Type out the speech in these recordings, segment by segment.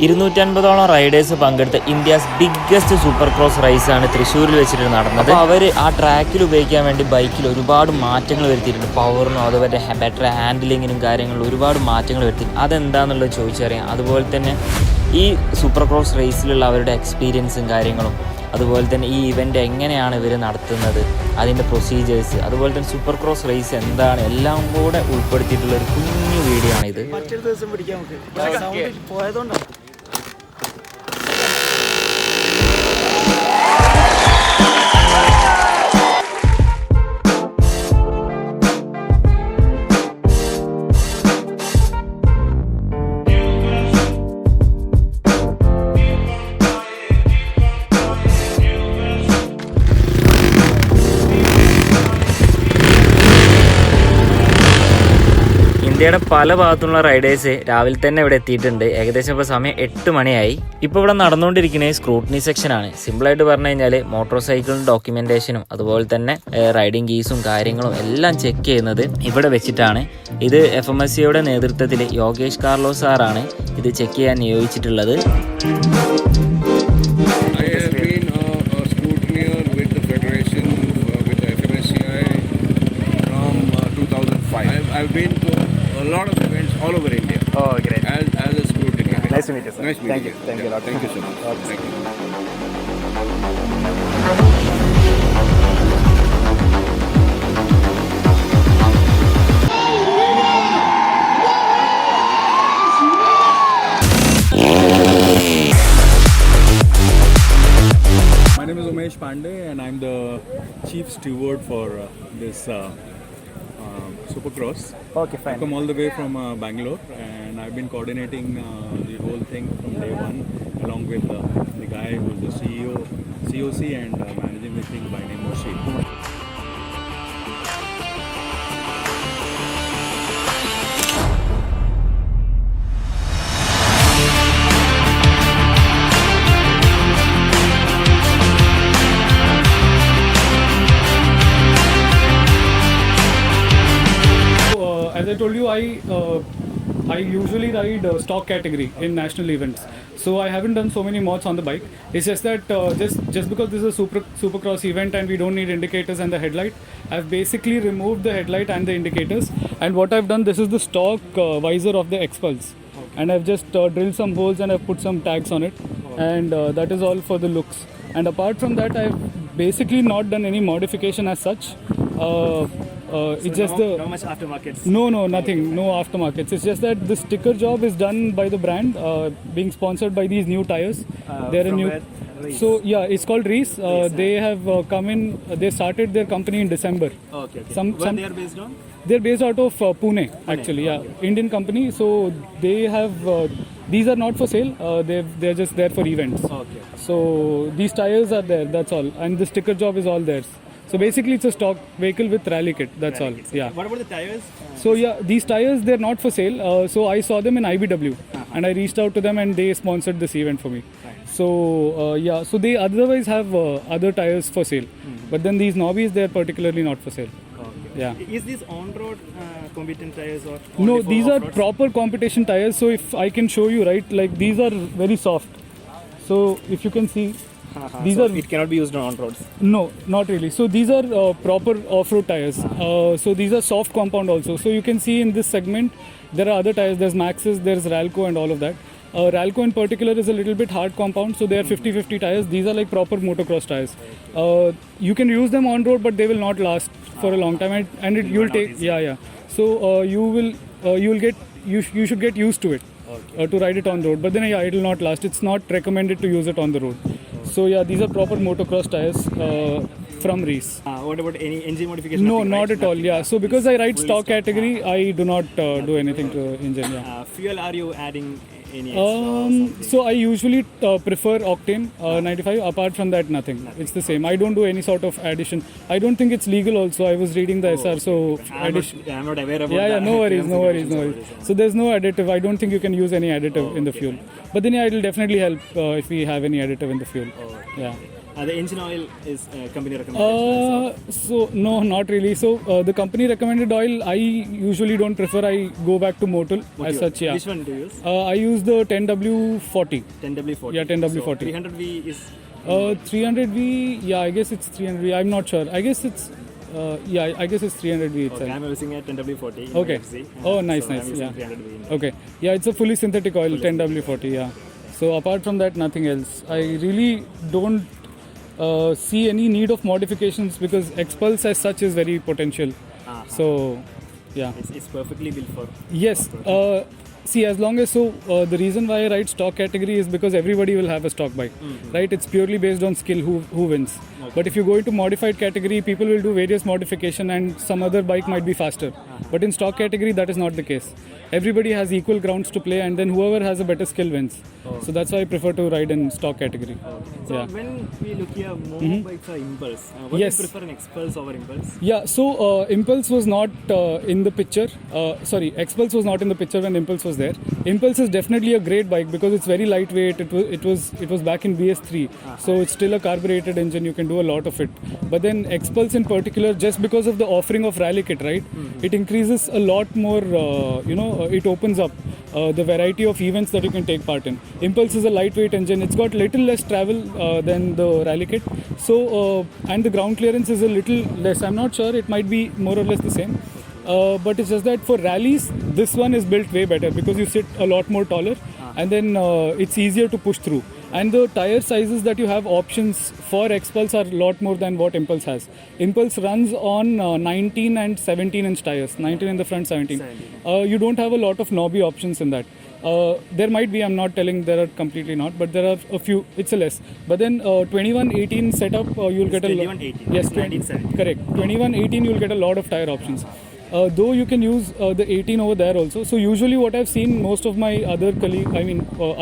250ഓളം Riders പങ്കെടുത്ത India's biggest super cross റേസാണ് തൃശ്ശൂരിൽ വെച്ചിട്ട് നടന്നത്. അവർ ആ ട്രാക്കിൽ ഉപയോഗിക്കാൻ വേണ്ടി ബൈക്കിൽ ഒരുപാട് മാറ്റങ്ങൾ വരുത്തിയിട്ടുണ്ട്. പവറിനും അതുപോലെ ബെറ്റർ ഹാൻഡിലിങ്ങിനും കാര്യങ്ങളിലും ഒരുപാട് മാറ്റങ്ങൾ വരുത്തിയിട്ടുണ്ട്. അതെന്താണെന്നുള്ളത് ചോദിച്ചറിയാം. അതുപോലെ തന്നെ ഈ സൂപ്പർ ക്രോസ് റേസിലുള്ള അവരുടെ എക്സ്പീരിയൻസും കാര്യങ്ങളും, അതുപോലെ തന്നെ ഈ ഇവൻ്റ് എങ്ങനെയാണ് ഇവർ നടത്തുന്നത്, അതിൻ്റെ പ്രൊസീജിയേഴ്സ്, അതുപോലെ തന്നെ സൂപ്പർ ക്രോസ് റേസ് എന്താണ്, എല്ലാം കൂടെ ഉൾപ്പെടുത്തിയിട്ടുള്ള ഒരു കുഞ്ഞു വീഡിയോ ആണിത്. മറ്റൊരു ദിവസം പിടിക്കാൻ പോയതുകൊണ്ടാണ്. ഇന്ത്യയുടെ പല ഭാഗത്തുള്ള റൈഡേഴ്സ് രാവിലെ തന്നെ ഇവിടെ എത്തിയിട്ടുണ്ട്. ഏകദേശം ഇപ്പോൾ സമയം 8 മണിയായി. ഇപ്പോൾ ഇവിടെ നടന്നുകൊണ്ടിരിക്കുന്നത് സ്ക്രൂട്ടിനി സെക്ഷനാണ്. സിമ്പിളായിട്ട് പറഞ്ഞു കഴിഞ്ഞാൽ മോട്ടോർ സൈക്കിളിൻ്റെ ഡോക്യുമെൻറ്റേഷനും അതുപോലെ തന്നെ റൈഡിങ് കീസും കാര്യങ്ങളും എല്ലാം ചെക്ക് ചെയ്യുന്നത് ഇവിടെ വെച്ചിട്ടാണ്. ഇത് FMSCയുടെ നേതൃത്വത്തിൽ യോഗേഷ് കാർലോസ് സാറാണ് ഇത് ചെക്ക് ചെയ്യാൻ നിയോഗിച്ചിട്ടുള്ളത്. I've been to a lot of events all over India. Oh, great. As a scrutiny. Nice to meet you, sir. Nice meeting you. Thank you a lot. Thank you so much. Okay. Thank you. My name is Umesh Pandey and I'm the chief steward for this Supercross. Okay, fine. I come all the way from Bangalore and I've been coordinating the whole thing from day one along with the guy who's the CEO, COC and managing the thing by name Moshi. As I told you, I usually ride stock category in national events. So I haven't done so many mods on the bike. It's just that just because this is a supercross event and we don't need indicators and the headlight, I've basically removed the headlight and the indicators. And what I've done, this is the stock visor of the X-Pulse. Okay. And I've just drilled some holes and I've put some tags on it. Okay. And that is all for the looks. And apart from that, I've basically not done any modification as such. It's just no much aftermarkets. No, nothing. No aftermarkets. It's just that the sticker job is done by the brand, being sponsored by these new tires. They're a new. So yeah, it's called Reese. They have come in. They started their company in December. Okay. Where they are based on? They're based out of Pune, actually. Yeah, okay. Indian company. So they have. These are not for sale. They're just there for events. Okay. So these tires are there. That's all. And the sticker job is all theirs. So basically it's a stock vehicle with rally kit, that's all. Yeah. What about the tires? So yeah, these tires, they're not for sale. So I saw them in IBW and I reached out to them and they sponsored this event for me. So yeah, so they otherwise have other tires for sale. But then these Nobbies, they're particularly not for sale. Okay. Yeah. Is this on-road competent tires or No, only for these are off-road? proper competition tires. So if I can show you, right, like these are very soft. So if you can see, these so are. it cannot be used on roads. No, not really. So these are proper off-road tires. So these are soft compound also. So you can see in this segment there are other tires. There's Maxxis, there's Ralco and all of that. Ralco in particular is a little bit hard compound. So they are 50-50 tires. These are like proper motocross tires. You can use them on road, but they will not last for a long time. And you'll take yeah. So you should get used to it. Okay. To ride it on road, but then yeah, it will not last. It's not recommended to use it on the road. So yeah, these are proper motocross tires from Reese. What about any engine modification? No, not at all. Yeah, so because I ride stock category, I do not do anything to engine. Yeah. Fuel, are you adding any extra? So I usually prefer octane 95. Apart from that, nothing. It's the same. I don't do any sort of addition. I don't think it's legal also. I was reading the SR, so I'm not aware about that. Yeah, no worries. So there's no additive. I don't think you can use any additive in the fuel. But then yeah, it will definitely help if we have any additive in the fuel. Yeah. The engine oil is company recommended. So no, not really. So the company recommended oil, I usually don't prefer. I go back to Motul as such. Yeah. Which one do you use? I use the 10W40. 10W40. Yeah, 10W40. So 300V is 300V. Yeah, I guess it's 300V. I'm not sure. I guess it's. I guess it's 300V itself. okay. I'm using a 10W40. in Okay. my FC. Oh, nice, so nice. I'm using Yeah. 300V. Okay. Yeah, it's a fully synthetic oil, 10W40. Yeah. So apart from that, nothing else. I really don't see any need of modifications because Xpulse as such is very potential. So, yeah. It's perfectly built for. Yes. See, as long as the reason why I ride stock category is because everybody will have a stock bike, right? It's purely based on skill who wins. But if you go into modified category, people will do various modification and some other bike might be faster. But in stock category, that is not the case. Everybody has equal grounds to play, and then whoever has a better skill wins. So that's why I prefer to ride in stock category. So Yeah. when we look here, more bikes are Impulse. What Yes. do you prefer, an Xpulse over Impulse? Yeah, so Impulse was not in the picture. Xpulse was not in the picture when Impulse was there. Impulse is definitely a great bike because it's very lightweight. It was back in BS3, so it's still a carbureted engine. You can do a lot of it. But then Xpulse in particular, just because of the offering of rally kit, right? It increases a lot more. It opens up the variety of events that you can take part in. Impulse is a lightweight engine. It's got little less travel than the rally kit. So and the ground clearance is a little less. I'm not sure. It might be more or less the same. But it's just that for rallies, this one is built way better because you sit a lot more taller, and then it's easier to push through. And the tire sizes that you have options for Xpulse are a lot more than what Impulse has. Impulse runs on 19 and 17 inch tires, 19 in the front, 17. You don't have a lot of knobby options in that. There might be, I'm not telling there are completely not, but there are a few, it's a less. But then 21-18 setup, you'll get a lot. 21-18. Yes, 19-17. correct. 21-18, you'll get a lot of tire options. Though you can use the 18 over there also. So usually what I've seen most of my other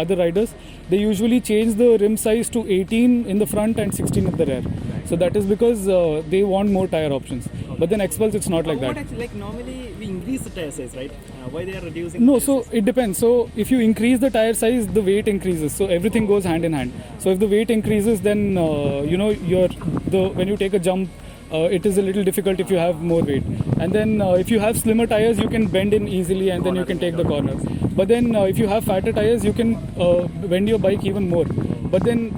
other riders, they usually change the rim size to 18 in the front and 16 at the rear. So that is because they want more tire options. But then Xpulse, it's not like What that. actually, like normally we increase the tire size, right? Why they are reducing? No, the tire so size? it depends. So if you increase the tire size, the weight increases. So everything goes hand in hand. So if the weight increases, then when you take a jump, it is a little difficult if you have more weight. And then if you have slimmer tires, you can bend in easily and then you can take the corner. But then if you have fatter tires, you can bend your bike even more. But then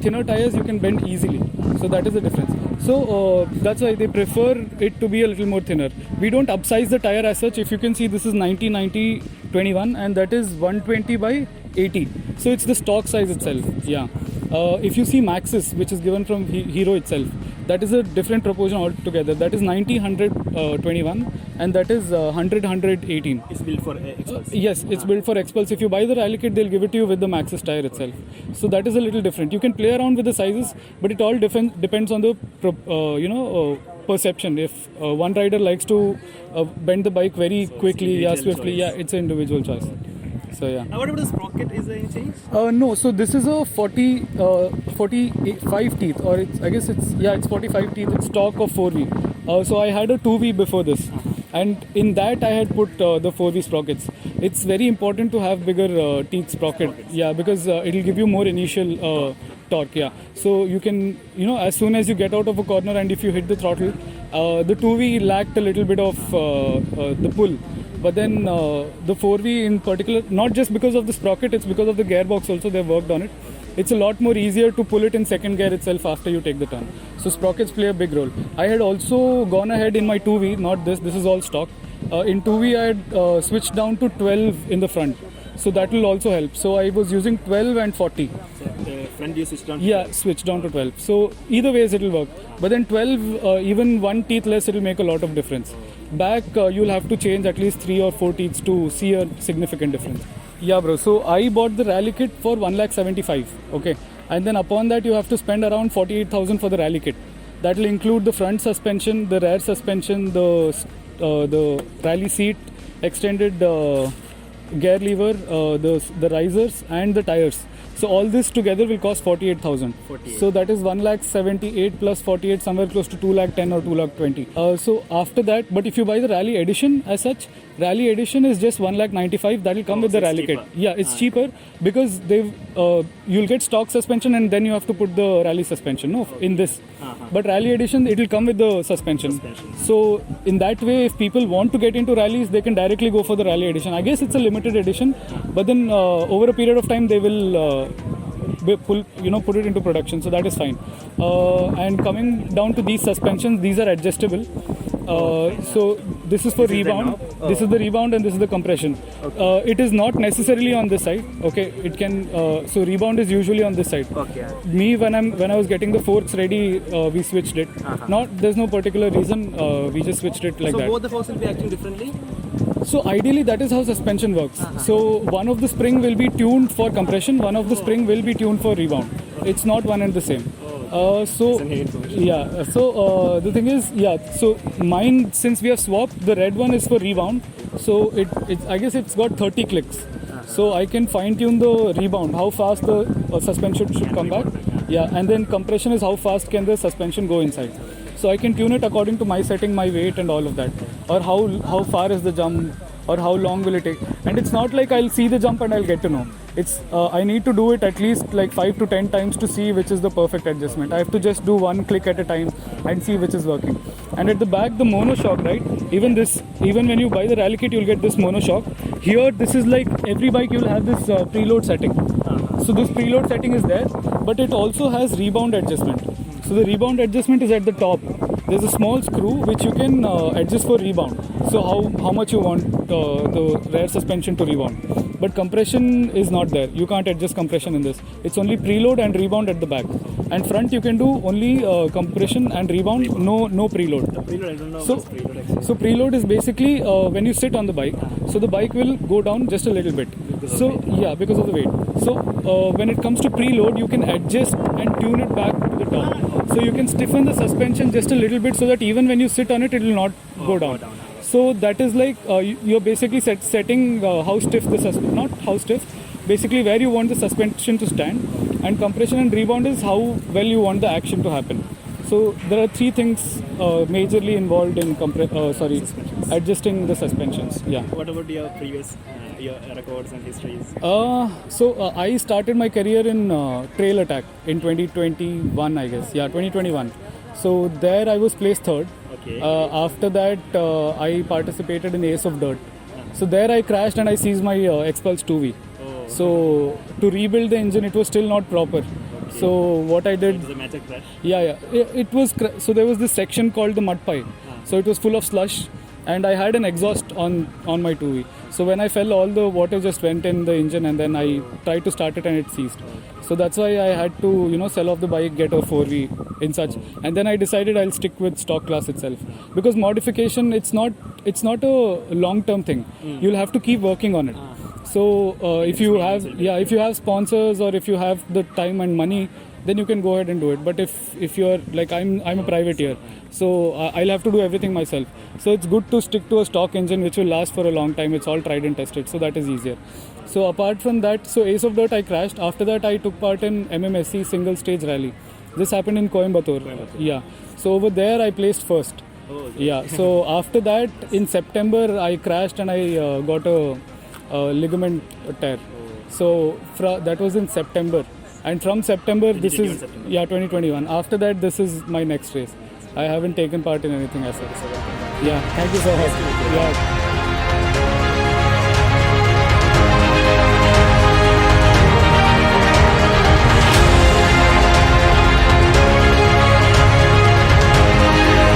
thinner tires, you can bend easily. So that is the difference. So that's why they prefer it to be a little more thinner. We don't upsize the tire as such. If you can see, this is 90-90-21 and that is 120/80. So it's the stock size itself. Yeah. If you see Maxis, which is given from Hero itself, that is a different proportion altogether. That is 90-100-21 and that is 100-100-18. It's built for Xpulse. Yes, it's built for Xpulse. If you buy the rally kit, they'll give it to you with the Maxis tire itself. So that is a little different. You can play around with the sizes, but it all depends on the perception. If one rider likes to bend the bike very quickly, swiftly, choice. it's an individual choice. So yeah. Now what about the sprocket? Is there any change? No, so this is a 45 teeth, or I guess it's 45 teeth. It's stock of 4V. So I had a 2V before this, and in that I had put the 4V sprockets. It's very important to have bigger teeth sprocket, because it'll give you more initial torque. So you can, as soon as you get out of a corner and if you hit the throttle, the 2V lacked a little bit of the pull. But then the 4V in particular, not just because of the sprocket, it's because of the gearbox also, they've worked on it. It's a lot more easier to pull it in second gear itself after you take the turn. So sprockets play a big role. I had also gone ahead in my 2V, not this is all stock. In 2V I had switched down to 12 in the front. So that will also help. So I was using 12 and 40. So front you switch down to 12. Switch down to 12. So either ways it will work. But then 12, even one teeth less, it will make a lot of difference. Back, you'll have to change at least 3 or 4 teeths to see a significant difference. Yeah, bro. So I bought the rally kit for 1,75,000. Okay. And then upon that, you have to spend around 48,000 for the rally kit. That will include the front suspension, the rear suspension, the rally seat, extended gear lever, the risers and the tires. So all this together will cost 48,000. 48. So that is 1,78,000 plus 48, somewhere close to 2,10,000 or 2,20,000. So after that, but if you buy the Rally Edition as such, Rally Edition is just 1,95,000. That will come with the so it's Rally kit. cheaper. Yeah, it's cheaper because you'll get stock suspension and then you have to put the Rally suspension in this. But Rally Edition, it will come with the suspension. So in that way, if people want to get into rallies, they can directly go for the Rally Edition. I guess it's a limited edition, but then over a period of time, they will put it into production. So that is fine. And coming down to these suspensions, these are adjustable. So this is for rebound. This is the rebound and this is the compression. It is not necessarily on this side. Okay, it can. So rebound is usually on this side. Okay. Me, when I was getting the forks ready, we switched it. There's no particular reason. We just switched it like So that. both the forks will be acting differently? So ideally, that is how suspension works. So one of the spring will be tuned for compression. One of the spring will be tuned for rebound. It's not one and the same. The thing is, so mine, since we have swapped, the red one is for rebound. So I guess it's got 30 clicks. So I can fine tune the rebound, how fast the suspension should come back. Yeah, and then compression is how fast can the suspension go inside. So I can tune it according to my setting, my weight and all of that. Or how far is the jump, or how long will it take. And it's not like I'll see the jump and I'll get to know. It's I need to do it at least like 5 to 10 times to see which is the perfect adjustment. I have to just do one click at a time and see which is working. And at the back, the monoshock, right? Even when you buy the rally kit, you'll get this monoshock. Here, this is like every bike you'll have this preload setting. So this preload setting is there, but it also has rebound adjustment. So the rebound adjustment is at the top. There's a small screw which you can adjust for rebound. So how much you want the rear suspension to rebound. But compression is not there. You can't adjust compression in this. It's only preload and rebound at the back. And front you can do only compression and rebound, no preload. Preload, I don't know So, what's preload actually. so preload is basically when you sit on the bike. So the bike will go down just a little bit. Because of the weight. So when it comes to preload, you can adjust and tune it back to the top. So you can stiffen the suspension just a little bit so that even when you sit on it, it will not go down. So that is like you're basically setting how stiff not how stiff, basically where you want the suspension to stand, and compression and rebound is how well you want the action to happen. So there are three things majorly involved in adjusting the suspensions. Yeah. What about your previous your records and histories? I started my career in Trail Attack in 2021, I guess. Yeah, 2021. So there I was placed third. Okay. After that, I participated in Ace of Dirt. So there I crashed and I seized my Xpulse 2V. So to rebuild the engine, it was still not proper. Okay. So what I did... It was a major crash? Yeah. It was... So there was this section called the mud pie. So it was full of slush. And I had an exhaust on my 2V. So when I fell, all the water just went in the engine, and then I tried to start it and it ceased. So that's why I had to, sell off the bike, get a 4V in such. And then I decided I'll stick with stock class itself. Because modification, it's not a long-term thing. You'll have to keep working on it. So if you have sponsors, or if you have the time and money, then you can go ahead and do it. But if you're like I'm a privateer, so I'll have to do everything myself. So it's good to stick to a stock engine which will last for a long time. It's all tried and tested, so that is easier. So apart from that, so Ace of Dirt I crashed. After that I took part in MMSC single stage rally. This happened in Coimbatore. Yeah. So over there I placed first. Yeah. So after that, in September I crashed and I got a ligament tear. So that was in September. And from September, this is 2021. After that, this is my next race. I haven't taken part in anything as such. Yeah, thank you so much. Yeah.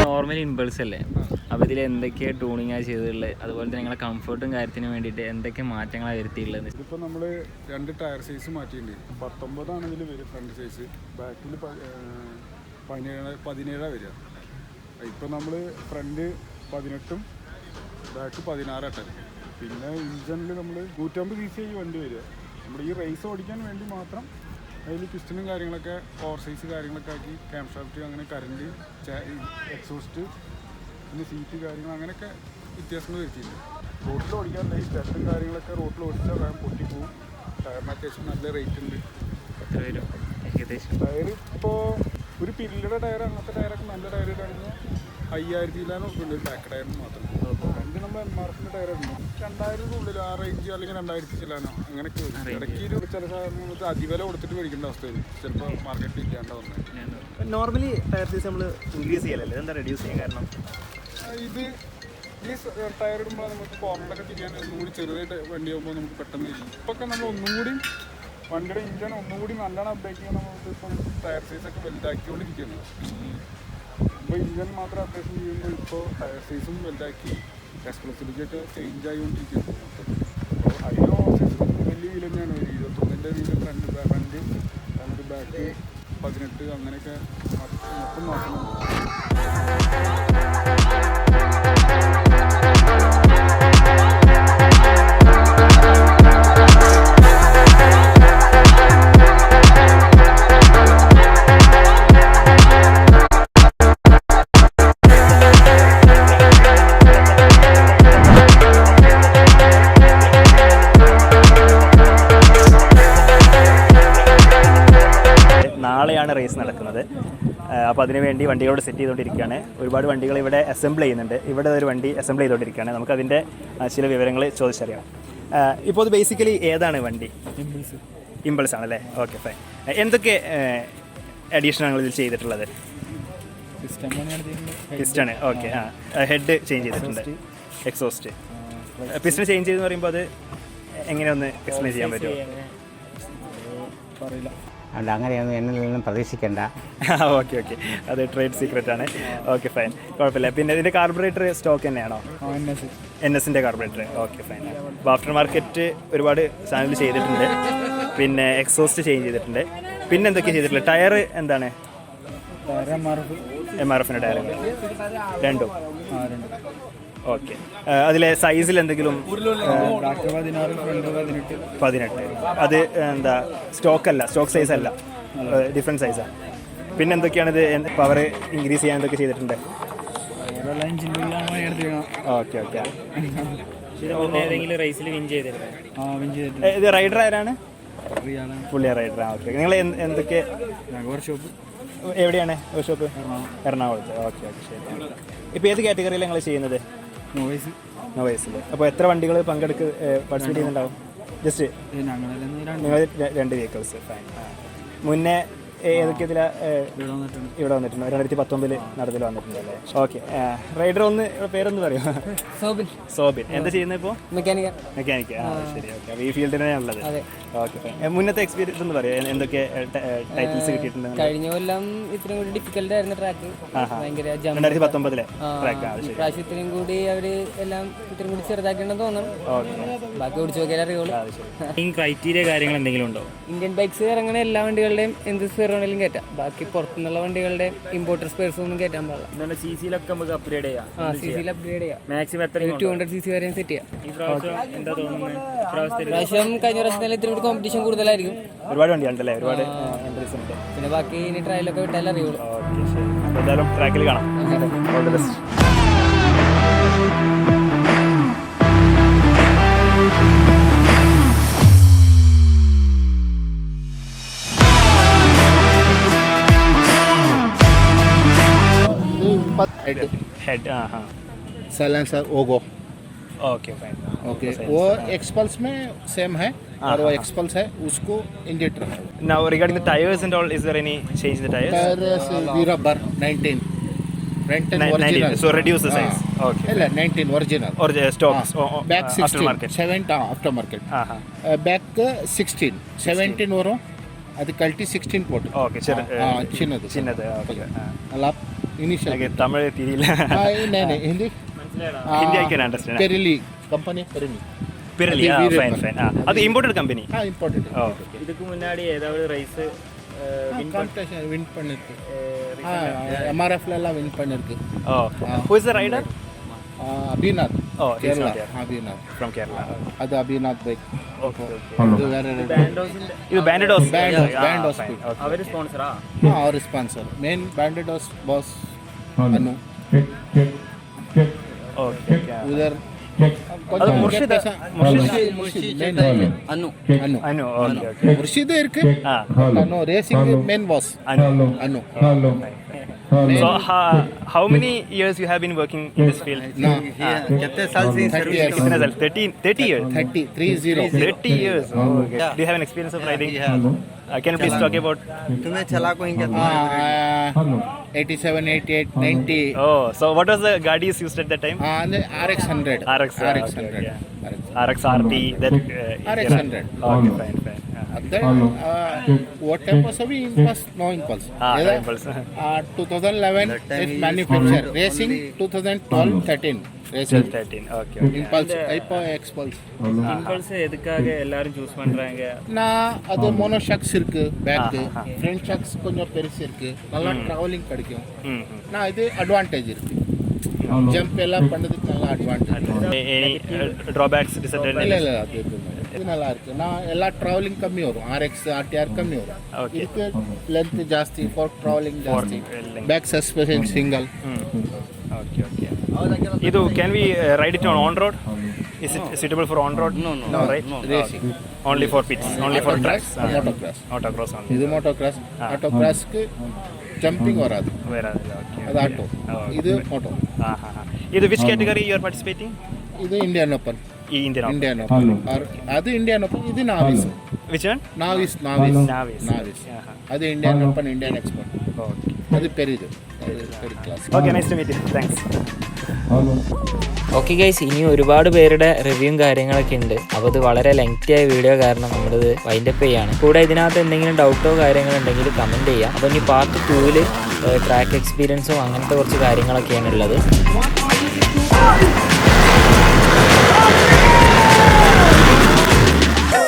Normally impulse അല്ലേ, അപ്പോൾ ഇതിൽ എന്തൊക്കെ ട്യൂണിങ്ങാണ് ചെയ്തിട്ടുള്ളത്, അതുപോലെ തന്നെ നിങ്ങളെ കംഫർട്ടും കാര്യത്തിനും വേണ്ടിയിട്ട് എന്തൊക്കെ മാറ്റങ്ങളാണ് വരുത്തിയിട്ടുള്ളത്? ഇതിപ്പോൾ നമ്മൾ 2 ടയർ സൈസ് മാറ്റിയിട്ടുണ്ട്. 19 ഇതിൽ വരും ഫ്രണ്ട് സൈസ്, ബാക്കിൽ 17 വരിക. ഇപ്പം നമ്മൾ ഫ്രണ്ട് 18 ബാക്ക് 16 ഇട്ടത്. പിന്നെ ഇഞ്ചനിൽ നമ്മൾ 150 cc വണ്ടി വരിക. നമ്മൾ ഈ റേസ് ഓടിക്കാൻ വേണ്ടി മാത്രം അതിൽ പിസ്റ്റനും കാര്യങ്ങളൊക്കെ ഓവർ സൈസ് കാര്യങ്ങളൊക്കെ ആക്കി, ക്യാം ഷാഫ്റ്റ്, അങ്ങനെ കറണ്ട്, എക്സോസ്റ്റ്, പിന്നെ സീറ്റ് കാര്യങ്ങൾ, അങ്ങനെയൊക്കെ വ്യത്യാസങ്ങൾ വരുത്തിയിട്ടുണ്ട്. റോട്ടിൽ ഓടിക്കാൻ ഈ സ്റ്റണ്ടും കാര്യങ്ങളൊക്കെ റോട്ടിൽ ഓടിച്ചാൽ വേഗം പൊട്ടിപ്പോവും. ടയറിന് അത്യാവശ്യം നല്ല റേറ്റ് ഉണ്ട്. എത്ര വരും ഏകദേശം? ടയർ ഇപ്പോൾ ഒരു പില്ലിയുടെ ടയർ അങ്ങനത്തെ ടയറൊക്കെ നല്ല ടയർ ഇടാണെങ്കിൽ 5000 ഉണ്ട് ബാക്ക് ടയറിന് മാത്രം. രണ്ട് നമ്മൾ MRFിൻ്റെ ടയർ ഇടുന്നു 2000 ആ റേഞ്ച് അല്ലെങ്കിൽ 2000 ചില്ലാനോ അങ്ങനെയൊക്കെ വരും. ഇടയ്ക്ക് ചില സാധനങ്ങൾക്ക് അതിവില കൊടുത്തിട്ട് മേടിക്കേണ്ട അവസ്ഥ വരും, ചിലപ്പോൾ മാർക്കറ്റിൽ ഇല്ലാണ്ട് വന്നത്. നോർമലി ടയർ സൈസ് നമ്മൾ ഇൻക്രീസ് ചെയ്യലല്ലേ, എന്താ റെഡ്യൂസ് ചെയ്യാൻ കാരണം? ഇത് ഈ ടയർ ഇടുമ്പോൾ നമുക്ക് കോർണറൊക്കെ തിരിയാൻ ഒന്നുകൂടി ചെറുതായിട്ട് വണ്ടി ആകുമ്പോൾ നമുക്ക് പെട്ടെന്ന് ചെയ്യും. ഇപ്പൊക്കെ നമ്മൾ ഒന്നും കൂടി വണ്ടിയുടെ ഇഞ്ചൻ ഒന്നുകൂടി നല്ലോണം അപ്ഡേറ്റ് ചെയ്യാൻ നമുക്ക് ഇപ്പം ടയർ സൈസൊക്കെ വലുതാക്കിക്കൊണ്ടിരിക്കുന്നത്. ഇപ്പോൾ ഇഞ്ചൻ മാത്രം അപ്ഡേഷൻ ചെയ്യുമ്പോൾ ഇപ്പോൾ ടയർ സൈസും വലുതാക്കി എക്സ്പ്രസിലേക്കൊക്കെ ചേഞ്ച് ആയിക്കൊണ്ടിരിക്കുന്നു. അപ്പോൾ അതിനോ വലിയ വീൽ തന്നെയാണ് ഒരു 21ൻ്റെ വീല് ഫ്രണ്ട് എന്നിട്ട് ബാക്ക് 18 അങ്ങനെയൊക്കെ മൊത്തം നോക്കണം. നാളെയാണ് റേസ് നടക്കുന്നത്. അപ്പോൾ അതിനുവേണ്ടി വണ്ടികളോട് സെറ്റ് ചെയ്തുകൊണ്ടിരിക്കുകയാണ്. ഒരുപാട് വണ്ടികൾ ഇവിടെ അസംബിൾ ചെയ്യുന്നുണ്ട്. ഇവിടെ ഒരു വണ്ടി അസംബിൾ ചെയ്തുകൊണ്ടിരിക്കുകയാണ്. നമുക്കതിൻ്റെ ചില വിവരങ്ങൾ ചോദിച്ചറിയാം. ഇപ്പോൾ ഇത് ബേസിക്കലി ഏതാണ് വണ്ടി? ഇമ്പൾസ് ആണല്ലേ? Okay fine. എന്തൊക്കെ അഡീഷണൽ ഇതിൽ ചെയ്തിട്ടുള്ളത്? പിസ്റ്റൺ. ഓക്കെ. ഹെഡ് ചേഞ്ച് ചെയ്തിട്ടുണ്ട്. എക്സോസ്റ്റ്. പിസ്റ്റൺ ചേഞ്ച് ചെയ്തെന്ന് പറയുമ്പോൾ അത് എങ്ങനെ ഒന്ന് എക്സ്പ്ലെയിൻ ചെയ്യാൻ പറ്റുമോ? പറയില്ല. അതുകൊണ്ട് അങ്ങനെയൊന്നും എന്നിൽ പ്രതീക്ഷിക്കേണ്ട. ഓക്കെ ഓക്കെ, അത് ട്രേഡ് സീക്രട്ട് ആണ്. ഓക്കെ ഫൈൻ, കുഴപ്പമില്ല. പിന്നെ ഇതിൻ്റെ കാർബറേറ്റർ സ്റ്റോക്ക് തന്നെയാണോ? NSൻ്റെ കാർബറേറ്റർ. Okay fine. അപ്പോൾ ആഫ്റ്റർ മാർക്കറ്റ് ഒരുപാട് സാധനങ്ങൾ ചെയ്തിട്ടുണ്ട്. പിന്നെ എക്സോസ്റ്റ് ചേഞ്ച് ചെയ്തിട്ടുണ്ട്. പിന്നെ എന്തൊക്കെയാണ് ചെയ്തിട്ടുള്ളത്? ടയർ എന്താണ്? MRFിൻ്റെ ടയറുകൾ രണ്ടും. ഓക്കെ. അതിലെ സൈസിൽ എന്തെങ്കിലും? 18. അത് എന്താ സ്റ്റോക്ക് അല്ല, സ്റ്റോക്ക് സൈസ് അല്ല, ഡിഫറെൻറ്റ് സൈസാണ്. പിന്നെ എന്തൊക്കെയാണിത്? പവർ ഇൻക്രീസ് ചെയ്യാൻ എന്തൊക്കെ ചെയ്തിട്ടുണ്ട്? Okay okay. ഏതെങ്കിലും റേസിൽ വിൻ ചെയ്തിട്ടുണ്ട്? ഇത് റൈഡർ ആരാണ്? പുള്ളിയ റൈഡറാണ്. ഓക്കെ. നിങ്ങൾ എന്തൊക്കെ വർക്ക്ഷോപ്പ് എവിടെയാണ് വർക്ക്ഷോപ്പ്? എറണാകുളത്ത്. ഓക്കെ ഓക്കെ, ശരി. ഇപ്പോൾ ഏത് കാറ്റഗറിയിൽ നിങ്ങൾ ചെയ്യുന്നത്? നോവൈസിൽ. അപ്പോൾ എത്ര വണ്ടികൾ പാർട്ടിസിപ്പേറ്റ് ചെയ്യുന്നുണ്ടാവും? ജസ്റ്റ് നിങ്ങൾ 2 വെഹിക്കിൾസ്. ഫൈൻ. മുന്നേ ഏതൊക്കെ ഇതിലാണ് ഇവിടെ വന്നിട്ടുണ്ട്? 2019 നടത്തിൽ വന്നിട്ടുണ്ടല്ലേ? ഓക്കെ. റൈഡർ ഒന്ന് പേരൊന്ന് പറയുമോ? സോബിൻ. എന്താ ചെയ്യുന്നത് ഇപ്പോൾ? മെക്കാനിക്ക്. ശരി. ഓക്കെ. അപ്പോൾ ഈ ഫീൽഡിൽ തന്നെയാണുള്ളത്. Okay fine. മുന്നത്തെ എക്സ്പീരിയൻസ് എന്ന് പറയുമോ? എന്തൊക്കെ ടൈറ്റിൽസ് കിട്ടിയിട്ടുണ്ട്? കഴിഞ്ഞ കൊല്ലം ഇത്രയും കൂടി ഡിഫിക്കൽട്ട് ആയിരുന്നു ട്രാക്ക്. 2019 ട്രാക്ക്. പ്രാവശ്യം ഇത്രയും കൂടി അവര് എല്ലാം ഇത്രയും കൂടി ചെറുതാക്കിണ്ടെന്ന് തോന്നുന്നു. ബാക്കി ഓടിച്ചു നോക്കിയാൽ അറിയുള്ളൂ. ക്രൈറ്റീരിയ കാര്യങ്ങൾ എന്തെങ്കിലും ഉണ്ടോ? ഇന്ത്യൻ ബൈക്സ് ഇറങ്ങുന്ന എല്ലാ വണ്ടികളുടെയും എന്ത് സ്പെയർ വേണമെങ്കിലും കയറ്റാം. ബാക്കി പുറത്തുനിന്നുള്ള വണ്ടികളുടെ ഇമ്പോർട്ടർ സ്പെയർസ് ഒന്നും കയറ്റാൻ പാടില്ല. CC-ലൊക്കെ നമുക്ക് അപ്ഗ്രേഡ് ചെയ്യാം. CC-ൽ അപ്ഗ്രേഡ് ചെയ്യാം. മാക്സിമം എത്ര? 200 CC വരെയും സെറ്റ് ചെയ്യാം. ഈ പ്രാവശ്യം എന്താ തോന്നുന്നത്? പ്രാവശ്യം കഴിഞ്ഞ പ്രാവശ്യത്തിൽ ഇത്തിരി കൂടി കോമ്പറ്റീഷൻ കൂടുതലായിരിക്കും. ഒരുപാട് വണ്ടിയുണ്ടല്ലേ? ഒരുപാട് എൻട്രീസ് ഉണ്ട്. പിന്നെ ബാക്കി ഇനി ട്രയലൊക്കെ വിട്ടാൽ അറിയുള്ളൂ. ഓക്കെ, ശരി. അപ്പോൾ എന്തായാലും ട്രാക്കിൽ കാണാം. All the best. हेड. हाँ. साइलेंसर ओगो. Okay fine. ओके, वो एक्सपल्स में सेम है और वो एक्सपल्स है उसको इंडिकेटर है. Now regarding the tires and all, is there any change in the tires? Tires we rubber 19 original. So reduce the size. Okay. ಇಲ್ಲ 19 original. Or stocks. Back 16. Aftermarket. 7 aftermarket. Back 16. 17 ವரும் ಅದು ಕಲ್ಟಿ 16 ಪೋಟ್. Okay. ಚಿನ್ನದು. Okay. ಅಲ್ಲ initial ಹಾಗೆ ತಮಿಳು ತಿಳಿಯಿಲ್ಲ. Hindi Hindi I can understand. ಪೆರಿಲಿ ಕಂಪನಿ ಪೆರಿಲಿ. Fine. ಅದು ಇಂಪೋರ್ಟೆಡ್ ಕಂಪನಿ. ಇಂಪಾರ್ಟೆಂಟ್. இதுக்கு முன்னாடி ஏதாவது ரைஸ் காம்படிஷன் வின் பண்ணிருக்கு. MRFல எல்லாம் வின் பண்ணிருக்கு. Who is the rider? Abhinath. Kerala. Abhinath From Kerala. ಅದು ಅಭಿನಾಥ್ ಬೈಕ್. Bandos ಇದು ಬ್ಯಾಂಡೋಸ್. ಬ್ಯಾಂಡೋಸ್ അവര് സ്പോൺസറാ? അവർ ಸ್ಪಾನ್ಸರ್. ಮೇನ್ ಬ್ಯಾಂಡೋಸ್ ಬಾಸ್ ಅನು. Okay. उधर அது முர்ஷித் அனு அனு ஓகே ஓகே முர்ஷித் இருக்கு அனு ரேசிங் மெயின் பாஸ் அனு So how many years you have been working in this field? कितने साल से सर्विस कितने साल 30 years 30 years okay. Do you have an experience of riding? Can you please talk about तुम्हें चला को इनके 87 88 90 oh so what was the Gadis used at that time? RX 100 RX 100 RX RT that RX 100 okay fine what type was अभी impulse no impulse impulse 2011 is manufactured racing 2012 13 racing 13 okay impulse type expulse impulse எதுக்காக எல்லாரும் choose பண்றாங்க? நான் அது mono shocks இருக்கு back front shocks கொஞ்சம் பெருசு இருக்கு நல்லா டிராவலிங் கிடைக்கும் நான் இது அட்வான்டேஜ் இருக்கு ஜம்ப் எல்லாம் பண்ணதுக்கு நல்லா அட்வான்டேஜ் any drawbacks disadvantages? இல்ல அது இது நல்லா இருக்கு நான் எல்லா டிராவலிங் கம்மி வரும் RX RTR கம்மி வரும் இதுக்கு லென்த் ஜாஸ்தி ஃபார் டிராவலிங் ஜாஸ்தி back suspension single okay idu can we ride it on road? Is it suitable for on road? No right racing only for pits only for tracks motocross only இது motocross autocrossக்கு jumping வராது அது auto இது Moto இது which category you are participating? இது Indian open Indian open அது Indian open இது novice which one? Novice அது Indian open Indian export okay அது பெரிய class okay nice to meet you thanks okay guys, ഇനി ഒരുപാട് പേരുടെ റിവ്യൂവും കാര്യങ്ങളൊക്കെ ഉണ്ട്. അപ്പോൾ ഇത് വളരെ ലെങ്തി ആയ വീഡിയോ കാരണം നമ്മളിത് വൈൻഡപ്പ് ചെയ്യാണ്. കൂടെ ഇതിനകത്ത് എന്തെങ്കിലും ഡൗട്ടോ കാര്യങ്ങളോ ഉണ്ടെങ്കിൽ കമൻറ്റ് ചെയ്യാം. അപ്പോൾ ഇനി പാർട്ട് 2-ൽ ട്രാക്ക് എക്സ്പീരിയൻസും അങ്ങനത്തെ കുറച്ച് കാര്യങ്ങളൊക്കെയാണ് ഉള്ളത്.